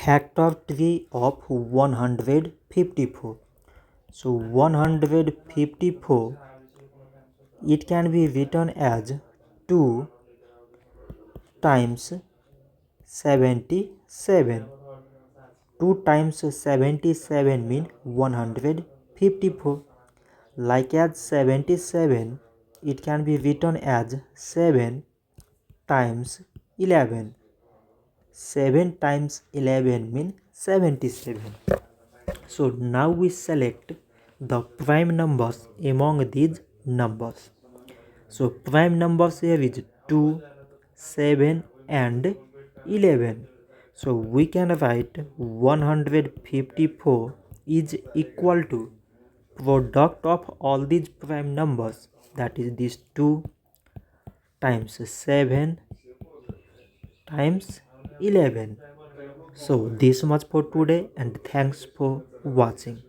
Factor tree of 154. So 154, it can be written as 2 times 77. 2 times 77 means 154. Like as 77, it can be written as 7 times 11. 7 times 11 means 77. So now we select the prime numbers among these numbers. So prime numbers here is 2, 7 and 11. So we can write 154 is equal to product of all these prime numbers, that is this 2 times 7 times 11. So this much for today and thanks for watching.